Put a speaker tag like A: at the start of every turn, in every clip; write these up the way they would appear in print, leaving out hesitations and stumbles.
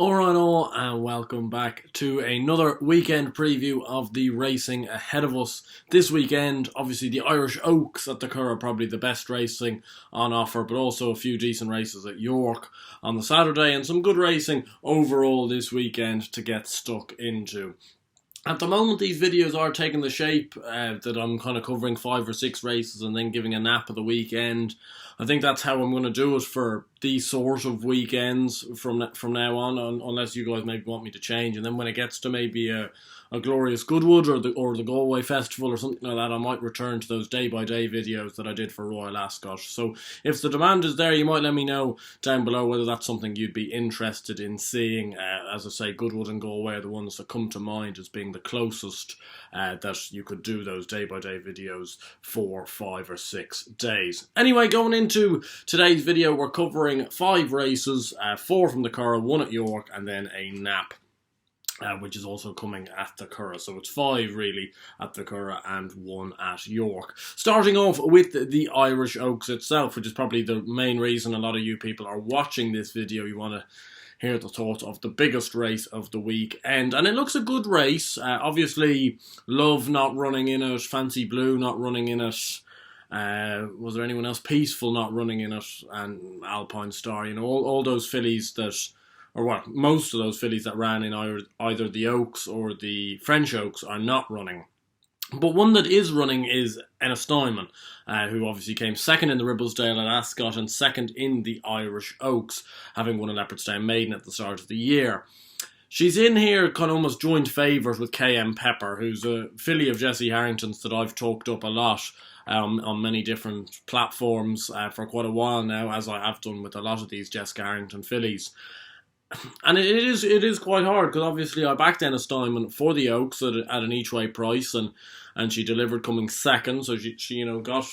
A: Alright all, and welcome back to another weekend preview of the racing ahead of us. This weekend, obviously the Irish Oaks at the Curragh, probably the best racing on offer, but also a few decent races at York on the Saturday, and some good racing overall this weekend to get stuck into. At the moment, these videos are taking the shape that I'm kind of covering 5 or 6 races and then giving a nap of the weekend. I think that's how I'm going to do it for these sort of weekends from now on, unless you guys maybe want me to change. And then when it gets to maybe a glorious Goodwood or the Galway Festival or something like that, I might return to those day-by-day videos that I did for Royal Ascot. So if the demand is there, you might let me know down below whether that's something you'd be interested in seeing. As I say, Goodwood and Galway are the ones that come to mind as being the closest that you could do those day-by-day videos for 5 or 6 days. Anyway, going into today's video, we're covering 5 races, 4 from the Curragh, 1 at York, and then a nap, which is also coming at the Curragh. So it's 5 really at the Curragh and 1 at York. Starting off with the Irish Oaks itself, which is probably the main reason a lot of you people are watching this video. You want to hear the thoughts of the biggest race of the weekend. And it looks a good race. Obviously, Love not running in it, Fancy Blue not running in it. Was there anyone else? Peaceful not running in it, and Alpine Star. You know, all those fillies that, or what, most of those fillies that ran in either the Oaks or the French Oaks are not running. But one that is running is Ennistimon, who obviously came second in the Ribblesdale at Ascot and second in the Irish Oaks, having won a Leopardstown Maiden at the start of the year. She's in here kind of almost joint favourite with Cayenne Pepper, who's a filly of Jesse Harrington's that I've talked up a lot on many different platforms for quite a while now, as I have done with a lot of these Jessica Harrington fillies. And it is quite hard, because obviously I backed Ennistimon for the Oaks at an each-way price, and she delivered coming second, so she you know got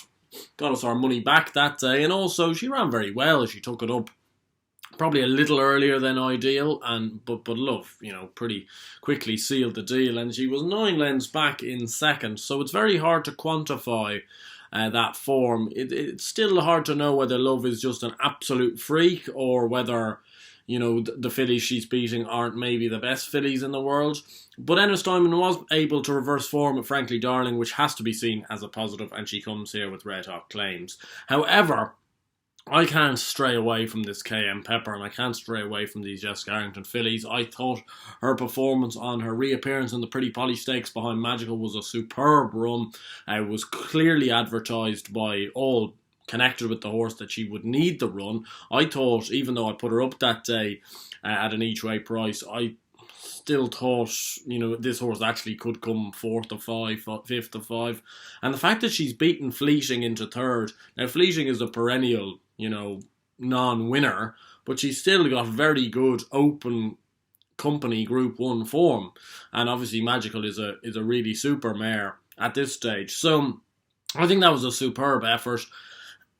A: us our money back that day, and also she ran very well. She took it up probably a little earlier than ideal, but Love, you know, pretty quickly sealed the deal, and she was 9 lengths back in second, so it's very hard to quantify that form. It's still hard to know whether Love is just an absolute freak, or whether, you know, the fillies she's beating aren't maybe the best fillies in the world. But Ennistimon was able to reverse form at Frankly Darling, which has to be seen as a positive, and she comes here with red hot claims. However, I can't stray away from this Cayenne Pepper, and I can't stray away from these Jessica Harrington fillies. I thought her performance on her reappearance in the Pretty Polly Stakes behind Magical was a superb run. It was clearly advertised by all connected with the horse that she would need the run. I thought, even though I put her up that day at an each-way price, I still thought, you know, this horse actually could come 4th of 5, 5th of 5. And the fact that she's beaten Fleeting into 3rd. Now, Fleeting is a perennial, you know, non-winner, but she's still got very good open company Group 1 form. And obviously Magical is a really super mare at this stage. So I think that was a superb effort.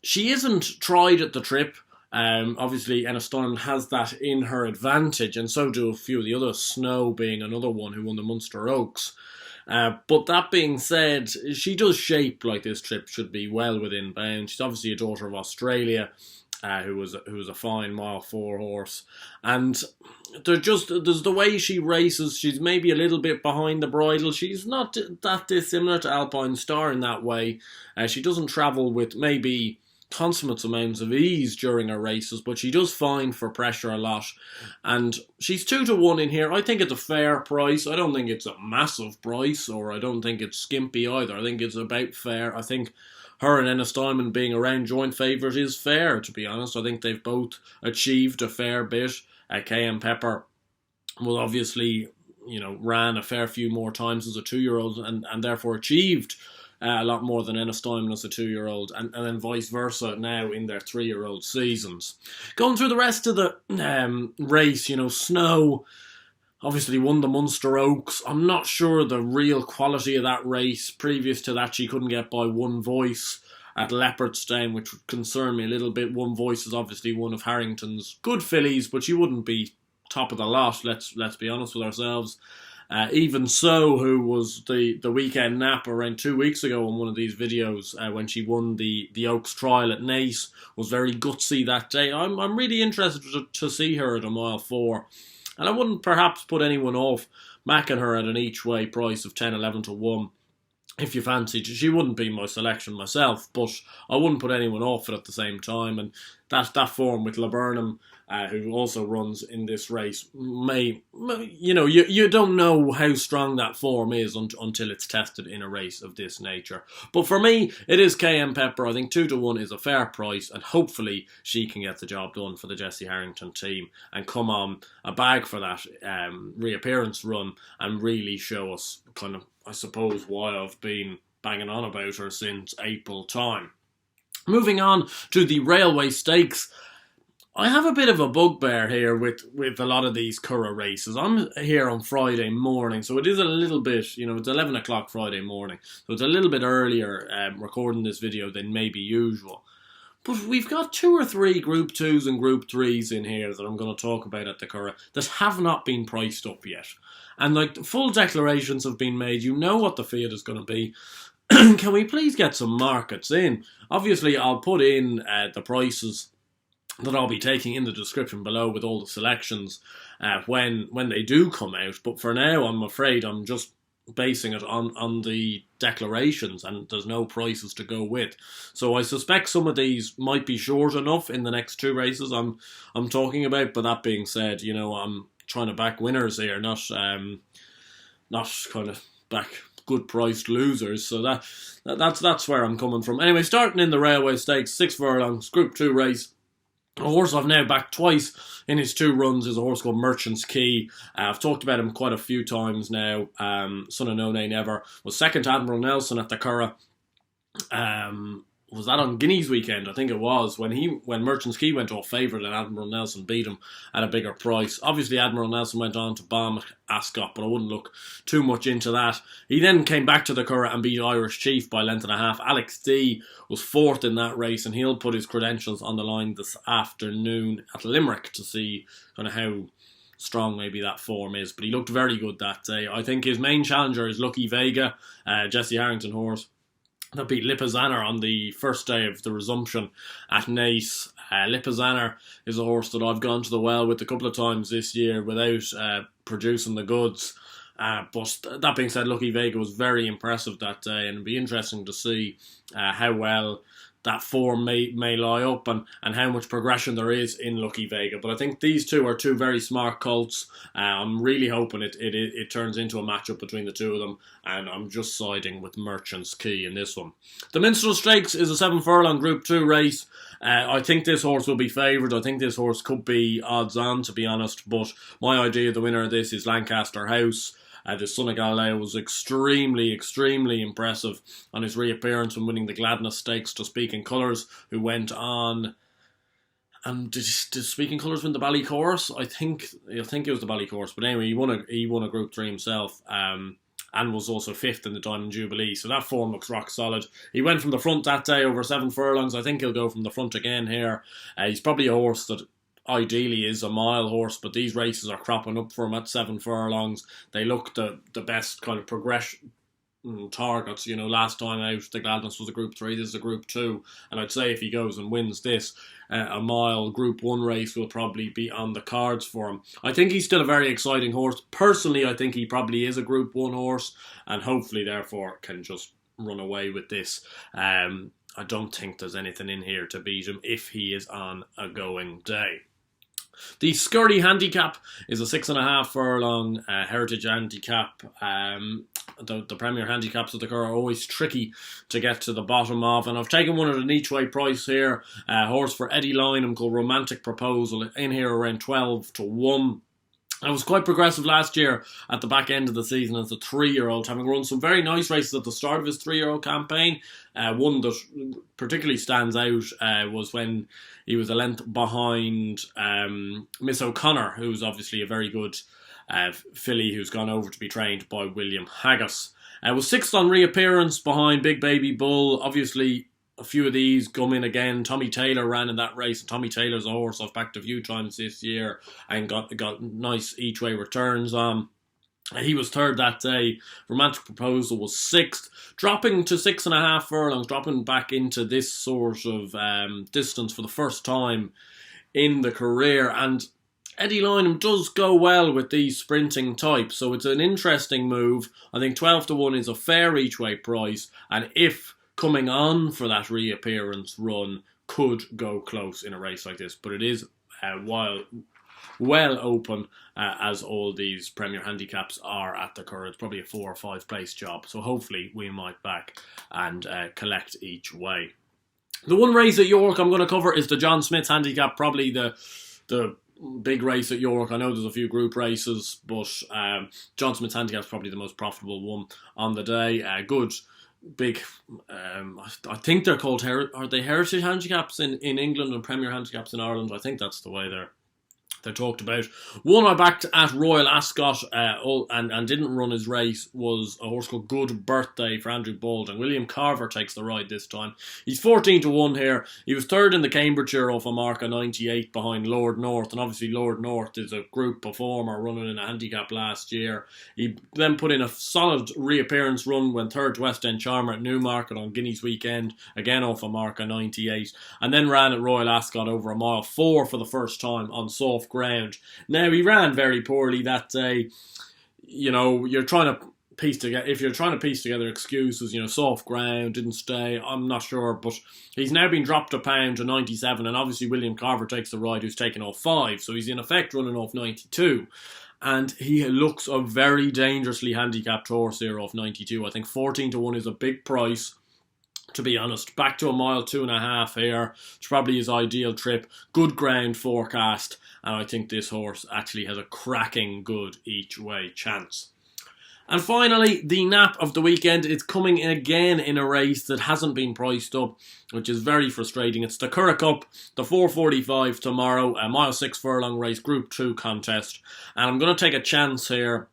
A: She isn't tried at the trip. Obviously, Ennistimon has that in her advantage, and so do a few of the others, Snow being another one who won the Munster Oaks. But that being said, she does shape like this trip should be well within bounds. She's obviously a daughter of Australia, who was a fine mile 4 horse, and there's the way she races. She's maybe a little bit behind the bridle. She's not that dissimilar to Alpine Star in that way. She doesn't travel with maybe consummate amounts of ease during her races, but she does find for pressure a lot, and she's 2 to 1 in here. I think it's a fair price. I don't think it's a massive price, or I don't think it's skimpy either. I think it's about fair. I think her and Ennistimon being around joint favourite is fair, to be honest. I think they've both achieved a fair bit. Cayenne Pepper will obviously, you know, ran a fair few more times as a 2-year-old and therefore achieved a lot more than Ennistimon as a 2-year-old, and then vice versa now in their 3-year-old seasons. Going through the rest of the race, you know, Snow obviously won the Munster Oaks. I'm not sure the real quality of that race. Previous to that, she couldn't get by One Voice at Leopardstown, which would concern me a little bit. One Voice is obviously one of Harrington's good fillies, but she wouldn't be top of the lot, let's be honest with ourselves. Even So, who was the weekend nap around 2 weeks ago on one of these videos when she won the Oaks trial at Naas, was very gutsy that day. I'm really interested to see her at a mile 4 And I wouldn't perhaps put anyone off macking her at an each way price of 10, 11 to 1. If you fancied, she wouldn't be my selection myself, but I wouldn't put anyone off it at the same time. And that form with Laburnum, who also runs in this race, you don't know how strong that form is until it's tested in a race of this nature. But for me, it is Cayenne Pepper. I think 2 to 1 is a fair price, and hopefully she can get the job done for the Jesse Harrington team and come on a bag for that reappearance run and really show us kind of, I suppose, why I've been banging on about her since April time. Moving on to the Railway Stakes, I have a bit of a bugbear here with a lot of these Curragh races. I'm here on Friday morning, so it is a little bit, it's 11 o'clock Friday morning, so it's a little bit earlier recording this video than maybe usual. But we've got 2 or 3 Group 2s and Group 3s in here that I'm going to talk about at the Curragh that have not been priced up yet. And the full declarations have been made. You know what the field is going to be. Can we please get some markets in? Obviously, I'll put in the prices that I'll be taking in the description below with all the selections when they do come out. But for now, I'm afraid I'm just basing it on the declarations, and there's no prices to go with. So I suspect some of these might be short enough in the next 2 races I'm talking about. But that being said, I'm trying to back winners here, not kind of back good priced losers. So that's where I'm coming from. Anyway, starting in the Railway Stakes, 6 furlongs, Group 2 race. A horse I've now backed twice in his 2 runs is a horse called Merchant's Key. I've talked about him quite a few times now. Son of No Nay Never was second to Admiral Nelson at the Curragh. Was that on Guineas weekend? I think it was when Merchant's Key went off favourite and Admiral Nelson beat him at a bigger price. Obviously, Admiral Nelson went on to bomb Ascot, but I wouldn't look too much into that. He then came back to the Curragh and beat Irish Chief by 1.5 lengths. Alex D was 4th in that race, and he'll put his credentials on the line this afternoon at Limerick to see kind of how strong maybe that form is. But he looked very good that day. I think his main challenger is Lucky Vega, Jesse Harrington horse that beat Lipizzaner on the first day of the resumption at Naas. Lipizzaner is a horse that I've gone to the well with a couple of times this year without producing the goods. But that being said, Lucky Vega was very impressive that day, and it'll be interesting to see how well that form may lie up and how much progression there is in Lucky Vega. But I think these 2 are 2 very smart colts. I'm really hoping it turns into a matchup between the 2 of them, and I'm just siding with Merchant's Key in this one. The Minstrel Stakes is a 7 furlong Group 2 race. I think this horse will be favoured. I think this horse could be odds on, to be honest, but my idea of the winner of this is Lancaster House. The son of Galileo was extremely, extremely impressive on his reappearance when winning the Gladness Stakes to Speaking Colours, who went on. And did Speaking Colours win the Ballycourse? I think it was the Ballycourse. But anyway, he won a Group 3 himself. And was also 5th in the Diamond Jubilee. So that form looks rock solid. He went from the front that day over 7 furlongs. I think he'll go from the front again here. He's probably a horse that ideally is a mile horse, but these races are cropping up for him at 7 furlongs. They look the best kind of progression targets. Last time out, the Gladness was a Group 3, this is a Group 2. And I'd say if he goes and wins this, a mile Group 1 race will probably be on the cards for him. I think he's still a very exciting horse. Personally, I think he probably is a Group 1 horse, and hopefully, therefore, can just run away with this. I don't think there's anything in here to beat him if he is on a going day. The Scurry Handicap is a 6.5 furlong heritage handicap. The Premier Handicaps of the Curragh are always tricky to get to the bottom of, and I've taken one at an each way price here. A horse for Eddie Lynham called Romantic Proposal in here around 12 to 1. I was quite progressive last year at the back end of the season as a 3-year-old, having run some very nice races at the start of his 3-year-old campaign. One that particularly stands out was when he was a length behind Miss O'Connor, who's obviously a very good filly who's gone over to be trained by William Haggis. Was 6th on reappearance behind Big Baby Bull. Obviously, a few of these come in again. Tommy Taylor ran in that race. Tommy Taylor's a horse I've backed a few times this year and got nice each way returns on. He was 3rd that day. Romantic Proposal was 6th, dropping to 6.5 furlongs, dropping back into this sort of distance for the first time in the career. And Eddie Lynham does go well with these sprinting types, so it's an interesting move. I think 12 to 1 is a fair each way price, and if coming on for that reappearance run, could go close in a race like this, but it is well open, as all these Premier Handicaps are at the Curragh. It's probably a 4 or 5 place job, so hopefully we might back and collect each way. The one race at York I'm going to cover is the John Smith Handicap, probably the big race at York. I know there's a few group races, but John Smith's Handicap is probably the most profitable one on the day. Good, big, I think they're called, are they Heritage Handicaps in England and Premier Handicaps in Ireland? I think that's the way they're talked about. One I backed at Royal Ascot and didn't run his race was a horse called Good Birthday for Andrew Balding. William Carver takes the ride this time. He's 14 to 1 here. He was third in the Cambridgeshire off a mark of 98 behind Lord North, and obviously Lord North is a group performer running in a handicap last year. He then put in a solid reappearance run, went third to West End Charmer at Newmarket on Guineas weekend, again off a mark of 98, and then ran at Royal Ascot over a mile 4 for the first time on soft ground. Now, he ran very poorly that day. You know, you're trying to piece together excuses, you know, soft ground, didn't stay, I'm not sure, but he's now been dropped a pound to 97, and obviously William Carver takes the ride, who's taken off 5, so he's in effect running off 92. And he looks a very dangerously handicapped horse here off 92. I think 14 to 1 is a big price, to be honest. Back to a mile 2.5 here. It's probably his ideal trip. Good ground forecast. And I think this horse actually has a cracking good each way chance. And finally, the nap of the weekend is coming in again in a race that hasn't been priced up, which is very frustrating. It's the Curragh Cup, the 4:45 tomorrow, a mile 6 furlong race, Group 2 contest. And I'm going to take a chance here.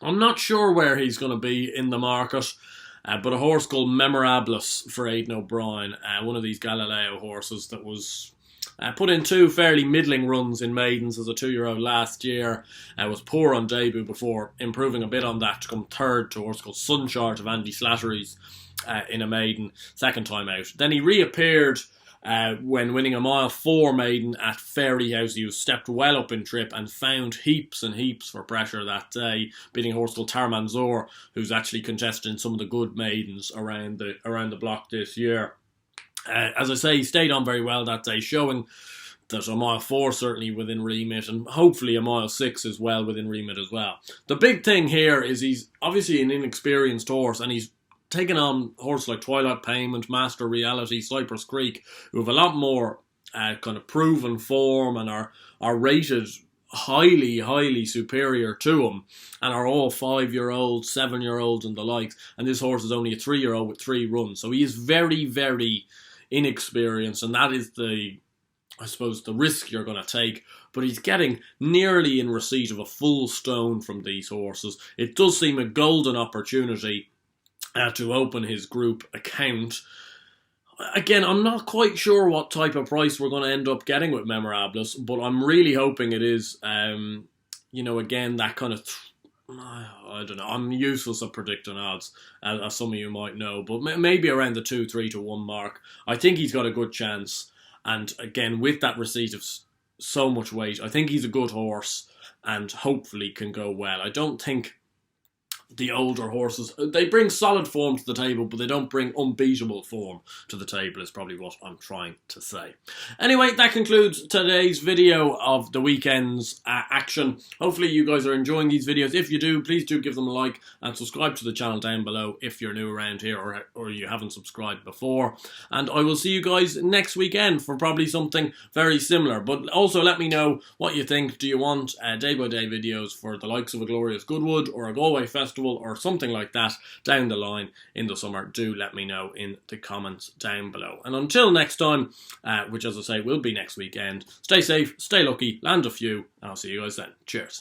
A: I'm not sure where he's going to be in the market. But a horse called Memorablis for Aidan O'Brien, one of these Galileo horses that was put in 2 fairly middling runs in maidens as a 2-year-old last year, was poor on debut before improving a bit on that to come third to a horse called Sunshart of Andy Slattery's in a maiden, second time out. Then he reappeared when winning a mile 4 maiden at Fairyhouse. He was stepped well up in trip and found heaps and heaps for pressure that day, beating a horse called Tarmanzor, who's actually contesting some of the good maidens around the block this year. As I say, he stayed on very well that day, showing that a mile 4 certainly within remit, and hopefully a mile 6 is well within remit as well. The big thing here is he's obviously an inexperienced horse, and he's taking on horses like Twilight Payment, Master Reality, Cypress Creek, who have a lot more kind of proven form and are rated highly superior to him, and are all 5-year-olds, 7-year-olds and the likes. And this horse is only a 3-year-old with 3 runs, so he is very, very inexperienced, and that is the risk you're going to take. But he's getting nearly in receipt of a full stone from these horses. It does seem a golden opportunity to open his group account. Again, I'm not quite sure what type of price we're going to end up getting with Memorablis, but I'm really hoping it is, again, that kind of, I don't know, I'm useless at predicting odds, as some of you might know, but maybe around the 2-3 to 1 mark. I think he's got a good chance, and again, with that receipt of so much weight, I think he's a good horse, and hopefully can go well. I don't think the older horses, they bring solid form to the table, but they don't bring unbeatable form to the table, is probably what I'm trying to say. Anyway, that concludes today's video of the weekend's action. Hopefully you guys are enjoying these videos. If you do, please do give them a like and subscribe to the channel down below if you're new around here or you haven't subscribed before. And I will see you guys next weekend for probably something very similar. But also let me know what you think. Do you want day-by-day videos for the likes of a Glorious Goodwood or a Galway Festival or something like that down the line in the summer? Do let me know in the comments down below. And until next time, which as I say will be next weekend, stay safe, stay lucky, land a few, and I'll see you guys then. Cheers.